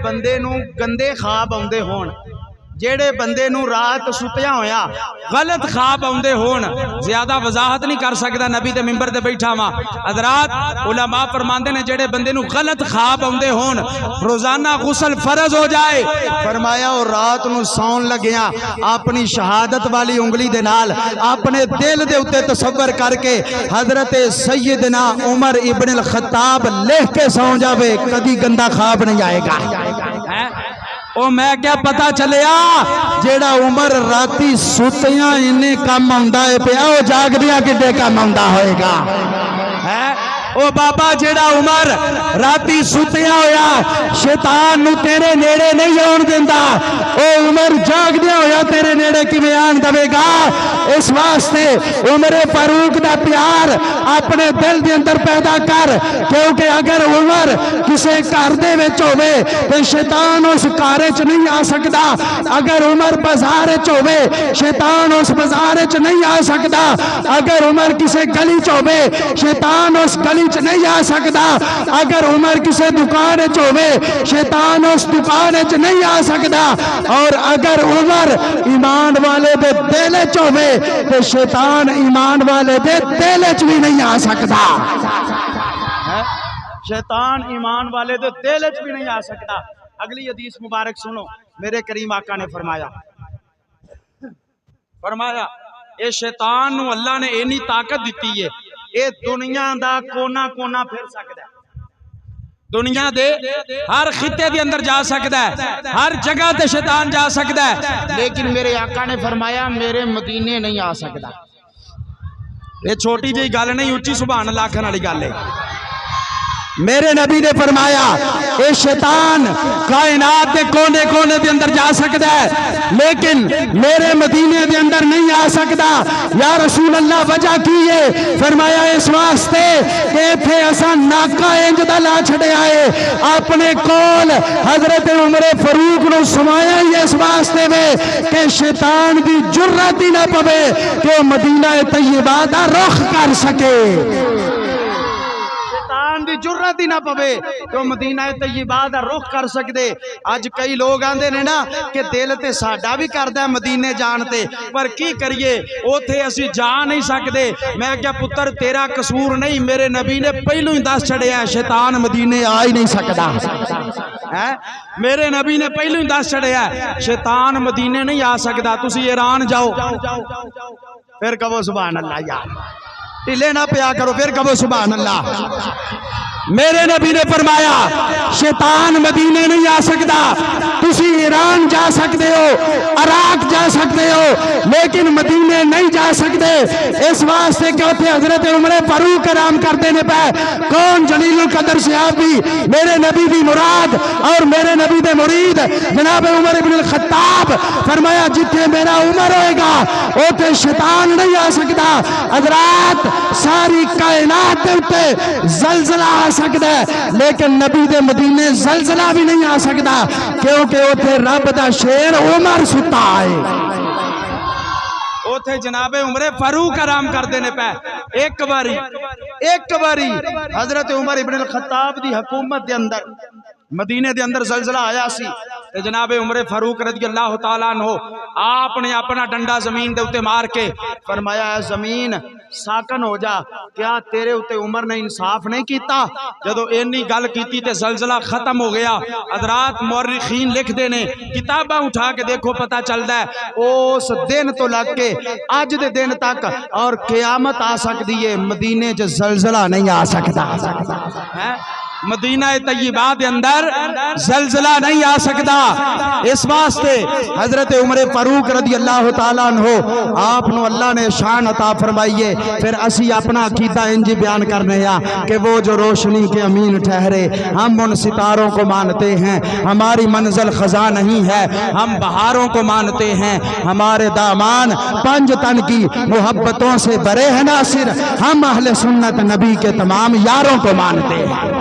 بندے نو گندے خواب آندے ہون، جیڑے بندے نو رات ستیا ہویا غلط خواب آندے ہون، زیادہ وضاحت نہیں کر سکتا، نبی دے ممبر دے بیٹھا ماں حضرات علماء فرماندے نے جیڑے بندے نو غلط خواب آندے ہون روزانہ غسل فرض ہو جائے، فرمایا اور رات نو سون لگیا اپنی شہادت والی انگلی دے نال اپنے دل دے اتے تصور کر کے حضرت سیدنا عمر ابن الخطاب لکھ کے سون جاوے کدی گندا خواب نہیں آئے گا۔ او میں کیا پتا چلیا جیڑا عمر راتی سوتیاں انہیں کام آندا ہے پیا او جاگ دیا کڈے کام آندا ہوئے گا۔ او بابا جیڑا عمر راتی سوتیا ہویا شیطان نو تیرے نیڑے نہیں آن دیندا، او عمر جاگ دیا ہویا تیرے نیڑے کی آن دے گا۔ اس واسطے عمر فاروق دا پیار اپنے دل دے اندر پیدا کر، کیونکہ اگر عمر کسے گھر دے وچ ہوے تے شیطان اس گھر وچ نہیں آ سکدا، اگر عمر بازار وچ ہوے شیطان اس بازار وچ نہیں آ سکدا، اگر عمر کسے گلی وچ ہوے شیطان اس گلی وچ نہیں آ سکدا، اگر عمر کسے دکان وچ ہوے شیطان اس دکان وچ نہیں آ سکدا، اور اگر عمر ایمان والے دے دل وچ ہوے تے شیطان ایمان والے دے دل وچ بھی نہیں آ سکدا۔ شیطان ایمان والے دے دل وچ بھی نہیں آ سکدا۔ اگلی حدیث مبارک سنو، میرے کریم آقا نے فرمایا اے شیطان نو اللہ نے اینی طاقت دیتی ہے اے دنیا دا کونا کونا پھر سکتا ہے، دنیا دے ہر خطے دے اندر جا سکتا ہے، ہر جگہ تے شیطان جا سکتا ہے، لیکن میرے آقا نے فرمایا میرے مدینے نہیں آ سکتا۔ یہ چھوٹی جی گل نہیں، اچھی سبحان اللہ کھن والی گل ہے۔ میرے نبی نے فرمایا اے شیطان کائنات دے کونے کونے دے اندر جا سکتا ہے لیکن میرے مدینے دے اندر نہیں آ سکتا۔ یا رسول اللہ وجہ کی ہے؟ فرمایا اس واسطے کہ تھے اسا ناکا انج دا لا چھڑے آئے اپنے کول حضرت عمر فاروق نو سمایا ہی اس واسطے میں کہ شیطان دی جرات ہی نہ پوے کہ مدینہ طیبہ دا رخ کر سکے، دی جرات ہی نہ پوے تو مدینہ طیبہ دا رخ کر سکدے۔ اج کئی لوگ آندے نے نا کہ دل تے ساڈا بھی کردا ہے مدینے جان تے، پر کی کریے اوتھے اسی جا نہیں سکدے۔ میں کیا پتر تیرا قصور نہیں، میرے نبی نے پہلو ہی دس چھڑیا ہے شیطان مدینے آ ہی نہیں سکدا۔ میرے نبی نے پہلو ہی دس چھڑیا ہے شیطان مدینے نہیں آ سکدا۔ تسی ایران جاؤ پھر کہو سبحان اللہ، یار ٹلے نہ پیا کرو پھر کہو سبحان اللہ۔ میرے نبی نے فرمایا شیطان مدینے نہیں آ سکتا، تسی ایران جا سکتے ہو، عراق جا سکتے ہو، لیکن مدینے نہیں جا سکتے۔ اس واسطے کہ ہوتے حضرت عمر فاروق کرام کرتے نے پہ کون جلیل القدر صحابی میرے نبی دی مراد اور میرے نبی دے مرید جناب عمر ابن الخطاب، فرمایا جتنے میرا عمر ہوئے گا ہوتے شیطان نہیں آ سکتا۔ حضرات ساری کائنات دے اتے زلزلہ آ سکتا ہے لیکن نبی دے مدینے زلزلہ بھی نہیں آ سکتا، کیونکہ اوتھے رب دا شیر عمر ستا ہے، اوتھے جناب عمر فاروق کرام کر دینے پہ۔ ایک باری حضرت عمر ابن الخطاب دی حکومت دے اندر مدینے دے اندر زلزلہ آیا سی تے جناب عمر فاروق رضی اللہ تعالیٰ عنہ آپ نے اپنا ڈنڈا زمین دے اتے مار کے فرمایا اے زمین ساکن ہو جا، کیا تیرے اتے عمر نے انصاف نہیں کیتا؟ جدو اینی گل کیتی تے زلزلہ ختم ہو گیا۔ حضرات مورخین لکھ دینے کتاباں اٹھا کے دیکھو پتہ چلتا ہے اس دن تو لگ کے آج دے دن تک اور قیامت آ سکتی ہے مدینے جو زلزلہ نہیں آ سکتا۔ مدینہ طیبہ دے اندر زلزلہ نہیں آ سکتا۔ اس واسطے حضرت عمر فاروق رضی اللہ تعالیٰ عنہ آپ نو اللہ نے شان عطا فرمائیے، پھر اسی اپنا عقیدہ انجی بیان کرنے یا کہ وہ جو روشنی کے امین ٹھہرے، ہم ان ستاروں کو مانتے ہیں، ہماری منزل خزاں نہیں ہے، ہم بہاروں کو مانتے ہیں، ہمارے دامان پنج تن کی محبتوں سے برے ہیں ناصر، ہم اہل سنت نبی کے تمام یاروں کو مانتے ہیں۔